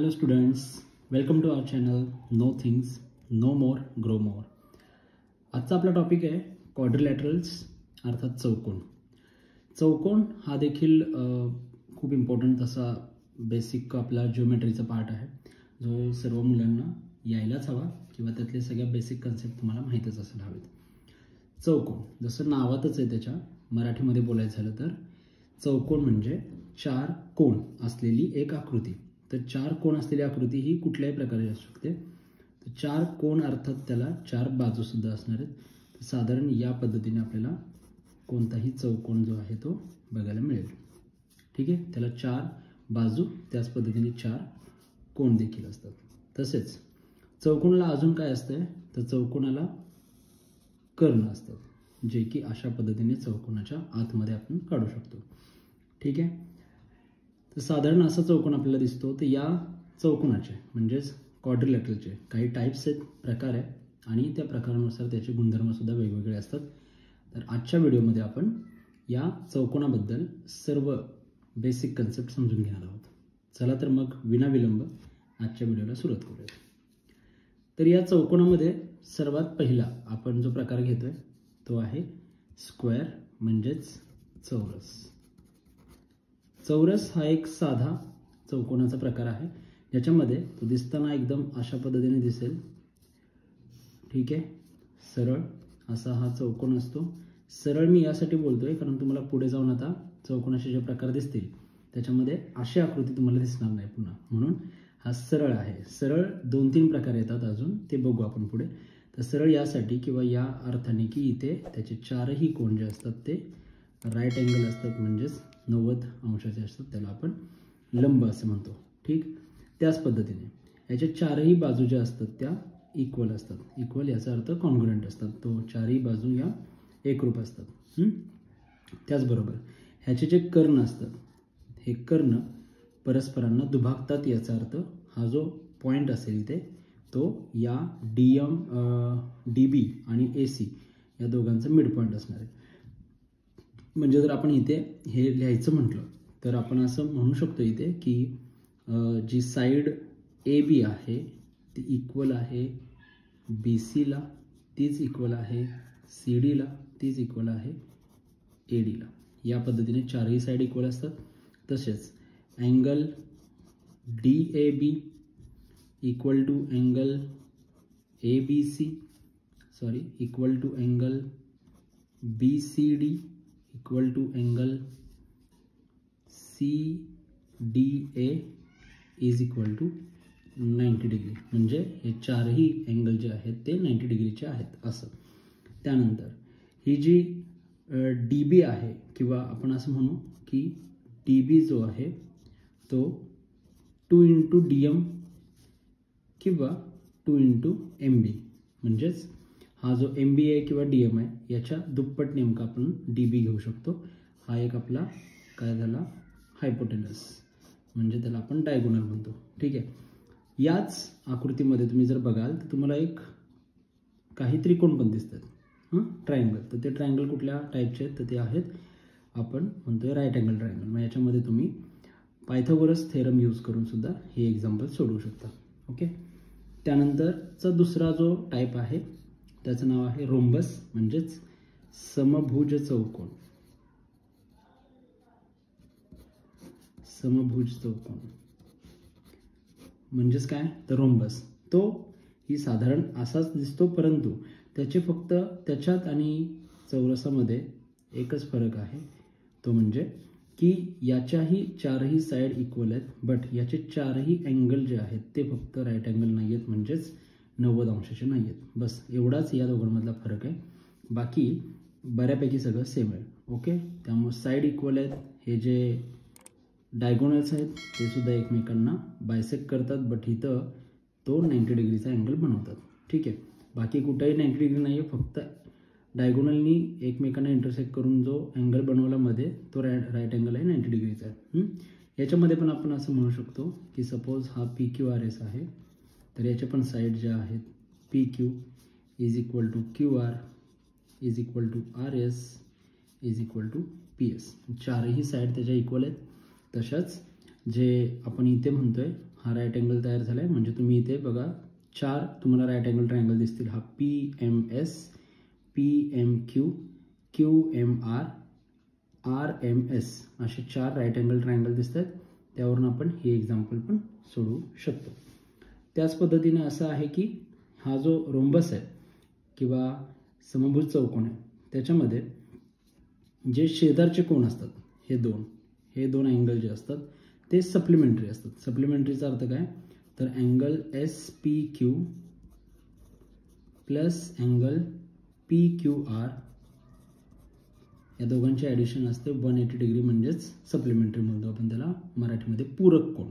Hello students, welcome to our channel Know Things, Know More, Grow More. आजचा आपला topic आहे quadrilaterals अर्थात चौकोन. चौकोन हा देखील खूप इम्पॉर्टंट असा बेसिक आपला जिओमेट्रीचा पार्ट आहे जो सर्व मुलांना यायलाच हवा किंवा त्यातले सगळ्या बेसिक कन्सेप्ट तुम्हाला माहीतच असायला हवेत. चौकोन जसं नावातच आहे त्याच्या मराठीमध्ये बोलायचं झालं तर चौकोन म्हणजे चार कोन असलेली एक आकृती. तर चार कोन असलेली आकृती ही कुठल्याही प्रकारे असू शकते. तर चार कोन अर्थात त्याला चार बाजू सुद्धा असणार आहेत. तर साधारण या पद्धतीने आपल्याला कोणताही चौकोन जो आहे तो बघायला मिळेल. ठीक आहे, त्याला चार बाजू त्याच पद्धतीने चार कोन देखील असतात. तसेच चौकोनाला अजून काय असतं तर चौकोनाला कर्ण असतात जे की अशा पद्धतीने चौकोनाच्या आतमध्ये आपण काढू शकतो. ठीक आहे, तर साधारण असा चौकोन आपल्याला दिसतो. तर या चौकोनाचे म्हणजेच क्वाड्रिलॅटरलचे काही टाइप्स आहेत, प्रकार आहे आणि त्या प्रकारानुसार त्याचे गुणधर्म सुद्धा वेगवेगळे असतात. तर आजच्या व्हिडिओमध्ये आपण या चौकोनाबद्दल सर्व बेसिक कन्सेप्ट समजून घेणार आहोत. चला तर मग विनाविलंब आजच्या व्हिडिओला सुरुवात करूया. तर या चौकोनामध्ये सर्वात पहिला आपण जो प्रकार घेतोय तो आहे स्क्वेअर म्हणजेच चौरस. चौरस हा एक साधा चौकोनाचा प्रकार आहे ज्याच्यामध्ये तो दिसताना एकदम अशा पद्धतीने दिसेल. ठीक आहे, सरळ असा हा चौकोन असतो. सरळ मी यासाठी बोलतोय कारण तुम्हाला पुढे जाऊन आता चौकोनाचे जे प्रकार दिसतील त्याच्यामध्ये अशी आकृती तुम्हाला दिसणार नाही पुन्हा, म्हणून हा सरळ आहे. सरळ दोन तीन प्रकार येतात अजून, ते बघू आपण पुढे. तर सरळ यासाठी किंवा या अर्थाने की इथे त्याचे चारही कोन जे असतात ते राईट अँगल असतात म्हणजेच 90 अंशाचे असतात, त्याला आपण लंब असं म्हणतो. ठीक, त्याच पद्धतीने याच्या चारही बाजू ज्या असतात त्या इक्वल असतात. इक्वल याचा अर्थ कॉन्ग्रुएंट असतात. तो चारही बाजू या एकरूप असतात. त्याचबरोबर ह्याचे जे कर्ण असतात हे कर्ण परस्परांना दुभागतात. याचा अर्थ हा जो पॉईंट असेल इथे तो या DB आणि AC या दोघांचा मिड पॉईंट असणार आहे. म्हणजे जर आपण इथे हे लिहायचं म्हटलं तर आपण असं म्हणू शकतो इथे की जी साईड AB आहे ती इक्वल आहे BCला, तीच इक्वल आहे CDला, तीच इक्वल आहे ADला. या पद्धतीने चारही साईड इक्वल असतात. तसेच angle DAB equal to angle equal to angle BCD equal to angle CDA is equal to 90 degree. म्हणजे हे चारही अँगल जे आहेत ते 90 डिग्रीचे आहेत असं. त्यानंतर ही जी DB आहे किंवा आपण असं म्हणू की DB जो आहे तो 2 × DM किंवा 2 × MB म्हणजेच हा जो MB आहे किंवा DM आहे याच्या दुप्पट नेमका आपण DB घेऊ शकतो. हा एक आपला काय झाला हायपोटेनस, म्हणजे त्याला आपण डायगोनल म्हणतो. ठीक आहे, याच आकृतीमध्ये तुम्ही जर बघाल तर तुम्हाला एक काही त्रिकोण पण दिसतात, ट्रायंगल. तर ते ट्रायंगल कुठल्या टाईपचे आहेत तर ते आहेत आपण म्हणतोय राईट अँगल ट्रायंगल. मग याच्यामध्ये तुम्ही पायथागोरस थेरम यूज करून सुद्धा हे एक्झाम्पल सोडवू शकता. ओके, त्यानंतरचा दुसरा जो टाईप आहे त्याचं नाव आहे रोम्बस म्हणजेच समभुज चौकोन. समभुज चौकोन म्हणजेच काय तर रोम्बस. तो ही साधारण असाच दिसतो, परंतु त्याचे फक्त त्याच्यात आणि चौरसामध्ये एकच फरक आहे. तो म्हणजे की याच्याही चारही साईड इक्वल आहेत, बट याचे चारही अँगल जे आहेत ते फक्त राईट अँगल नाही आहेत म्हणजेच 90 अंशाचे नाही आहेत. बस एवढाच या दोघांमधला फरक आहे. बाकी बऱ्यापैकी सगळं सेम आहे. ओके, त्यामुळे साईड इक्वल आहेत. हे जे डायगोनल्स आहेत ते सुद्धा एकमेकांना बायसेक्ट करतात, बट इथं तो 90 डिग्रीचा अँगल बनवतात. ठीक आहे, बाकी कुठेही 90 डिग्री नाही आहे, फक्त डायगोनलनी एकमेकांना इंटरसेक्ट करून जो अँगल बनवला मध्ये तो राईट अँगल आहे 90 डिग्रीचा आहे. याच्यामध्ये पण आपण असं म्हणू शकतो की सपोज हा PQRS आहे तर याचे पण साईड ज्या आहेत PQ is equal to QR is equal to RS is equal to PS. चारही साईड त्याच्या इक्वल आहेत. तशाच जे आपण इथे म्हणतोय हा राईट अँगल तयार झाला आहे. म्हणजे तुम्ही इथे बघा 4 तुम्हाला राईट अँगल ट्रायंगल दिसतील. हा PMS, PMQ, QMR, RMS असे 4 राईट अँगल ट्रायंगल दिसत आहेत. त्यावरून आपण हे एक्झाम्पल पण सोडवू शकतो. त्याच पद्धतीने असं आहे की हा जो रोम्बस आहे किंवा समभुज चौकोन आहे त्याच्यामध्ये जे शेजारचे कोन असतात हे दोन अँगल जे असतात ते सप्लिमेंटरी असतात. सप्लिमेंटरीचा अर्थ काय तर angle SPQ plus angle PQR या दोघांचे ॲडिशन असते 180 डिग्री म्हणजेच सप्लिमेंटरी म्हणतो आपण त्याला मराठीमध्ये पूरक कोन.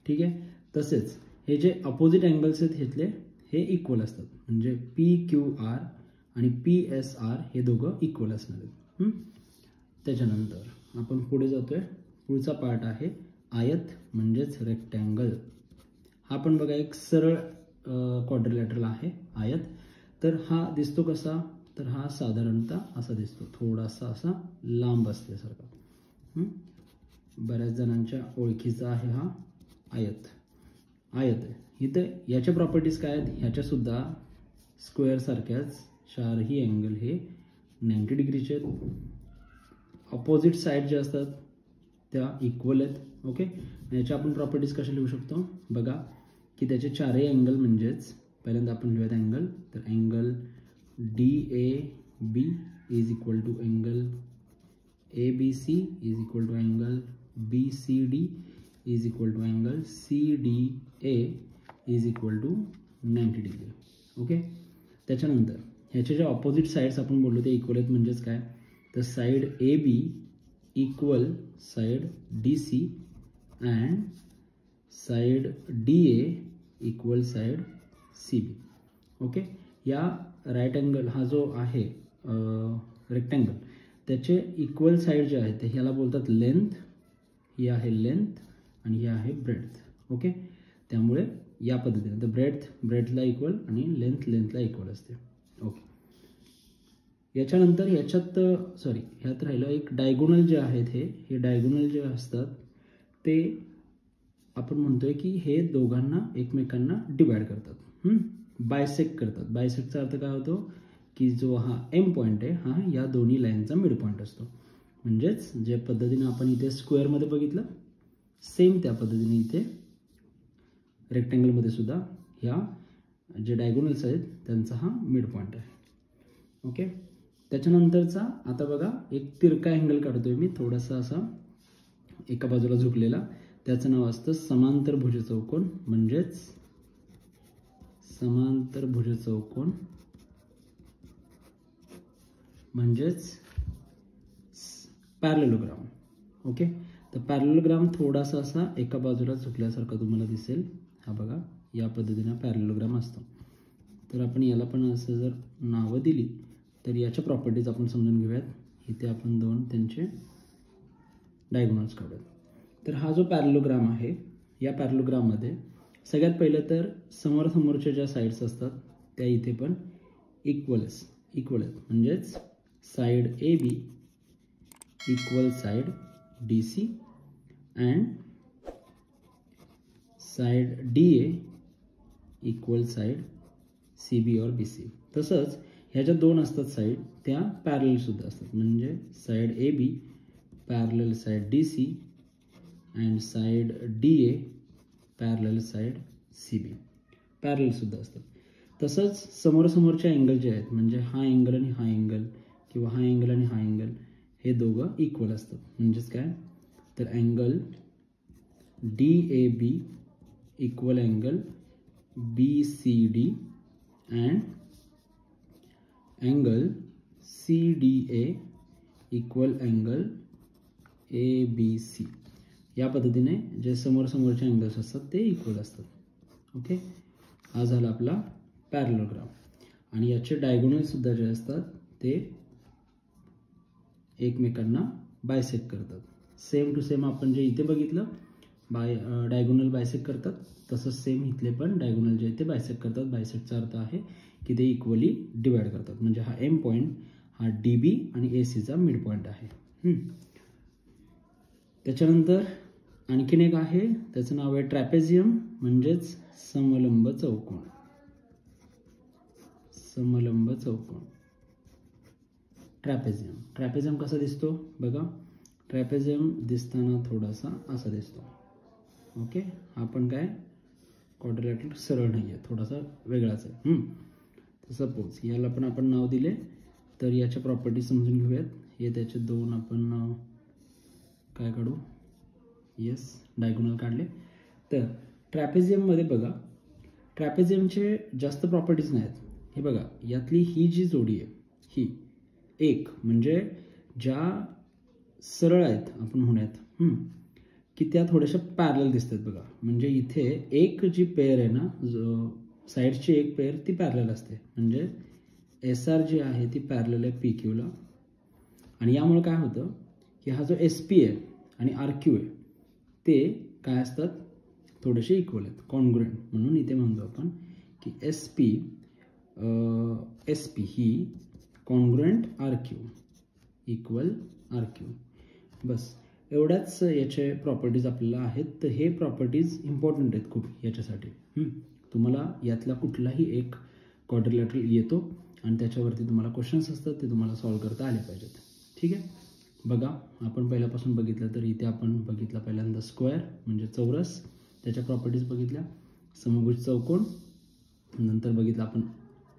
ठीक आहे. तसेच हे जे अपोजिट अँगल्स आहेत घेतले हे इक्वल असतात म्हणजे PQR आणि PSR हे दोघं इक्वल असणार आहेत. त्याच्यानंतर आपण पुढे जातोय. पुढचा पार्ट आहे आयत म्हणजेच रेक्टँगल. हा पण बघा एक सरळ क्वाड्रिलॅटरल आहे आयत. तर हा दिसतो कसा तर हा साधारणतः असा दिसतो, थोडासा असा लांब असल्यासारखा. बऱ्याच जणांच्या ओळखीचा आहे हा आयत आहे. इथे याच्या प्रॉपर्टीज काय आहेत ह्याच्या सुद्धा स्क्वेअर सारख्याच 4ही अँगल हे 90 डिग्रीचे आहेत. अपोजिट साईड जे असतात त्या इक्वल आहेत. ओके. याच्या आपण प्रॉपर्टीज कशा लिहू शकतो बघा की त्याचे 4ही अँगल म्हणजेच पहिल्यांदा आपण लिहूयात अँगल. तर angle DAB is equal to angle ABC is equal to angle BCD is equal to angle CDA is equal to 90 degree. Okay. त्याच्यानंतर ह्याचे जे ऑपोजिट साईड्स आपण बोललो ते इक्वल आहेत म्हणजेच काय तर side AB equal side DC and side DA equal side CB. Okay. या राईट अँगल हा जो आहे रेक्टँगल त्याचे इक्वल साईड जे आहेत ते ह्याला बोलतात लेंथ. ही आहे लेंथ आणि ही आहे ब्रेड्थ. ओके. त्यामुळे या पद्धतीने तर ब्रेडला इक्वल आणि लेंथला इक्वल असते. ओके. याच्यानंतर ह्यात राहिलं एक डायगोनल जे आहेत हे डायगोनल जे असतात ते आपण म्हणतोय की हे दोघांना एकमेकांना डिवाइड करतात, बायसेक्ट करतात. बायसेक्टचा अर्थ काय होतो की जो हा M पॉईंट आहे हा या दोन्ही लाईनचा मिड पॉईंट असतो. म्हणजेच ज्या पद्धतीने आपण इथे स्क्वेअरमध्ये बघितलं सेम त्या पद्धतीने इथे रेक्टँगलमध्ये सुद्धा ह्या जे डायगोनल्स आहेत त्यांचा हा मिड पॉईंट आहे. ओके. त्याच्यानंतरचा आता बघा एक तिरका अँगल काढतोय मी थोडासा असा एका बाजूला झुकलेला. त्याचं नाव असतं समांतर भुज चौकोन म्हणजेच समांतर भुज चौकोन म्हणजेच पॅरलेलोग्राम. ओके. तर पॅरलेलोग्राम थोडासा असा एका बाजूला झुकल्यासारखा तुम्हाला दिसेल. हा बघा या पद्धतीने पॅरलेलोग्राम असतो. तर आपण याला पण असं जर नावं दिली तर याच्या प्रॉपर्टीज आपण समजून घेऊयात. इथे आपण दोन त्यांचे डायगोनल्स काढूयात. तर हा जो पॅरलेलोग्राम आहे या पॅरलेलोग्राममध्ये सगळ्यात पहिलं तर समोरच्या ज्या साईड्स असतात त्या इथे पण इक्वल आहेत म्हणजेच side AB equal side DC and side DA equal side CB और BC. तसंच ह्या ज्या दोन असतात साईड त्या पॅरलल सुद्धा असतात म्हणजे side AB parallel side DC and side DA parallel side CB parallel सुद्धा असतात. तसंच समोरचे अँगल जे आहेत म्हणजे हा अँगल आणि हा अँगल किंवा हा अँगल आणि हा अँगल हे दोघं इक्वल असतात. म्हणजेच काय तर angle DAB equal angle BCD and angle CDA equal angle ABC. या पद्धतीने जे समोरचे अँगल्स असतात ते इक्वल असतात. ओके. हा झाला आपला पॅरलेलोग्राम. आणि याचे डायगोनल सुद्धा जे असतात ते एकमेकांना बायसेक्ट करतात. सेम टू सेम आपण जे इथे बघितलं डायगोनल बायसेक्ट करतात तसंच सेम इथले पण डायगोनल जे आहेत ते बायसेक्ट करतात. बायसेक्टचा अर्थ आहे की ते इक्वली डिवाइड करतात. म्हणजे हा M पॉईंट हा DB आणि ACचा मिड पॉईंट आहे. त्याच्यानंतर आणखीन एक आहे, त्याचं नाव आहे ट्रॅपेझियम, म्हणजेच समलंब चौकोन. समलंब चौकोन ट्रॅपेझियम. ट्रॅपेझियम कसा दिसतो बघा. ट्रॅपेझियम दिसताना थोडासा असा दिसतो. ओके, हा पण काय क्वाड्रिलॅटरल सरळ नाही आहे, थोडासा वेगळाच आहे. सपोज याला पण आपण नाव दिले, तर याच्या प्रॉपर्टीज समजून घेऊयात. हे त्याचे दोन आपण काय काढू, येस डायगोनल काढले. तर ट्रॅपेझियममध्ये बघा, ट्रॅपेझियमचे जास्त प्रॉपर्टीज नाहीत. हे बघा, यातली ही जी जोडी आहे, ही एक म्हणजे ज्या सरळ आहेत आपण म्हणूयात की त्या थोड्याशा पॅरलल दिसतात बघा. म्हणजे इथे एक जी पेअर आहे ना, साईडची एक पेअर ती पॅरलल असते. म्हणजे SR जी आहे ती पॅरलल आहे PQला. आणि यामुळे काय होतं की हा जो SP आहे आणि RQ आहे ते काय असतात, थोडेसे इक्वल आहेत, कॉन्ग्रुएंट. म्हणून इथे म्हणतो आपण की SP ही कॉन्ग्रुएंट RQ इक्वल RQ. बस एवढ्याच याचे प्रॉपर्टीज आपल्याला आहेत. तर हे प्रॉपर्टीज इम्पॉर्टंट आहेत खूप याच्यासाठी. तुम्हाला यातला कुठलाही एक क्वाड्रिलॅटरल येतो आणि त्याच्यावरती तुम्हाला क्वेश्चन्स असतात, ते तुम्हाला सॉल्व करता आले पाहिजेत. ठीक आहे, बघा आपण पहिल्यापासून बघितलं तर इथे आपण बघितलं पहिल्यांदा स्क्वेअर म्हणजे चौरस, त्याच्या प्रॉपर्टीज बघितल्या. समभुज चौकोन, नंतर बघितलं आपण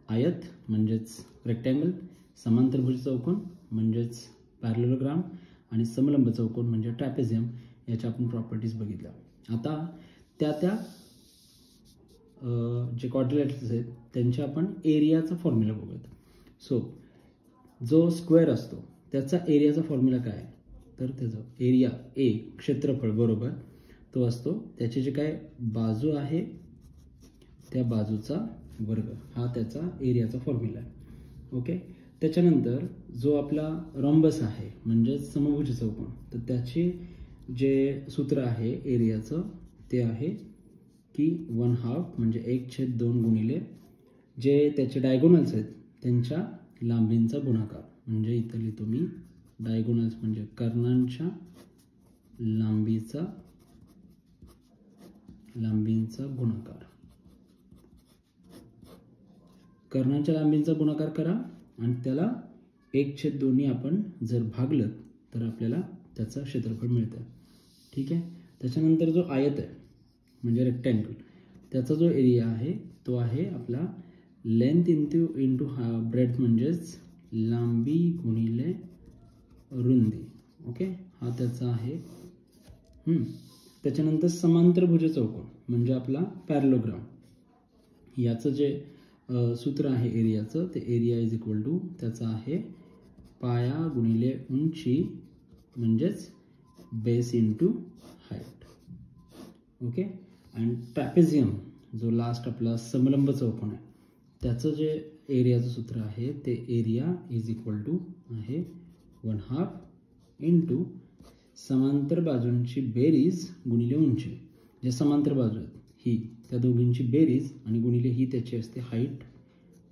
आयत म्हणजेच रेक्टँगल, समांतरभुज चौकोन म्हणजेच पॅरलेलोग्राम आणि समलंब चौकोन म्हणजे ट्रॅपेझियम. याच्या आपण प्रॉपर्टीज बघितल्या. आता त्या जे क्वाड्रिलॅटरल्स आहेत त्यांचे आपण एरियाचा फॉर्म्युला बघूयात. सो जो स्क्वेअर असतो त्याचा एरियाचा फॉर्म्युला काय आहे, तर त्याचं एरिया A क्षेत्रफळ बरोबर तो असतो त्याचे जे काय बाजू आहे त्या बाजूचा वर्ग, हा त्याचा एरियाचा फॉर्म्युला आहे. ओके, त्याच्यानंतर जो आपला रॉम्बस आहे म्हणजे समभुज चौकोन, तर त्याचे जे सूत्र आहे एरियाचं ते आहे की 1/2 म्हणजे 1/2 गुणिले जे त्याचे डायगोनल्स आहेत त्यांच्या लांबींचा गुणाकार. म्हणजे इथं लिहितो मी डायगोनल्स म्हणजे कर्णांच्या लांबींचा गुणाकार. कर्णांच्या लांबींचा गुणाकार करा आणि त्याला 1/2 आपण जर भागलं तर आपल्याला त्याचं क्षेत्रफळ मिळतं. ठीक आहे, त्याच्यानंतर जो आयत आहे म्हणजे रेक्टँगल, त्याचा जो एरिया आहे तो आहे आपला लेंथ इंटू ब्रेड्थ म्हणजेच लांबी गुणिले रुंदी. ओके, हा त्याचा आहे. त्याच्यानंतर समांतरभुज चौकोन म्हणजे आपला पॅरलोग्राम. याचं जे सूत्र आहे एरियाचं ते एरिया इज इक्वल टू त्याचा आहे पाया गुणिले उंची म्हणजेच बेस इंटू हाईट. ओके, आणि ट्रॅपेझियम जो लास्ट आपला समलंब चौकोन आहे त्याचं जे एरियाचं सूत्र आहे ते एरिया इज इक्वल टू आहे 1/2 इंटू समांतर बाजूंची बेरीज गुणिले उंची. जे समांतर बाजू आहेत ही त्या दोघींची बेरीज आणि गुणिले ही त्याची असते हाईट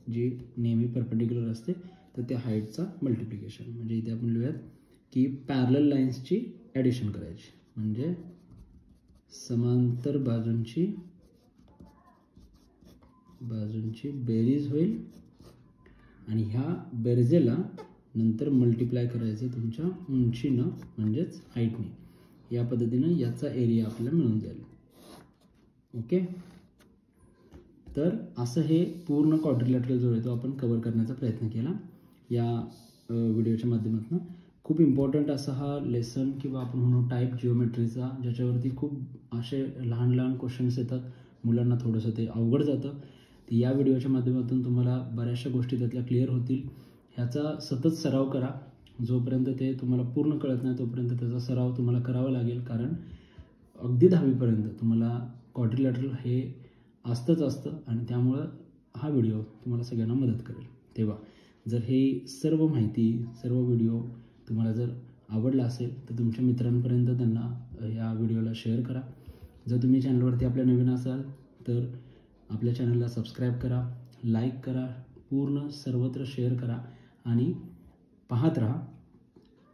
जी नेहमी परपेंडिक्युलर असते, तर त्या हाईटचा मल्टिप्लिकेशन. म्हणजे इथे आपण लिहूयात की पॅरलल लाईन्सची ॲडिशन करायची म्हणजे समांतर बाजूंची बेरीज होईल आणि ह्या बेरजेला नंतर मल्टिप्लाय करायचं तुमच्या उंचीनं म्हणजेच हाईटने. या पद्धतीनं याचा एरिया आपल्याला मिळून जाईल. ओके, तर असं हे पूर्ण क्वाड्रिलॅटरल जो आहे तो आपण कव्हर करण्याचा प्रयत्न केला या व्हिडिओच्या माध्यमातून. खूप इम्पॉर्टंट असा हा लेसन किंवा आपण म्हणू टाईप जिओमेट्रीचा, ज्याच्यावरती खूप असे लहान लहान क्वेश्चन्स येतात, मुलांना थोडंसं ते अवघड जातं. तर या व्हिडिओच्या माध्यमातून तुम्हाला बऱ्याचशा गोष्टी त्यातल्या क्लिअर होतील. ह्याचा सतत सराव करा. जोपर्यंत ते तुम्हाला पूर्ण कळत नाही तोपर्यंत त्याचा सराव तुम्हाला करावा लागेल, कारण अगदी 10वीपर्यंत तुम्हाला क्वाड्रिलॅटरल हे असतं आणि त्यामुळं हा व्हिडिओ तुम्हाला सगळ्यांना मदत करेल. तेव्हा जर हे सर्व माहिती सर्व व्हिडिओ तुम्हाला जर आवडला असेल तर तुमच्या मित्रांपर्यंत त्यांना या व्हिडिओला शेअर करा. जर तुम्ही चॅनलवरती आपल्या नवीन असाल तर आपल्या चॅनलला सबस्क्राईब करा, लाईक करा, पूर्ण सर्वत्र शेअर करा आणि पाहत राहा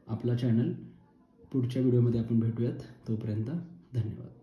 आपला चॅनल. पुढच्या व्हिडिओमध्ये आपण भेटूयात. तोपर्यंत धन्यवाद.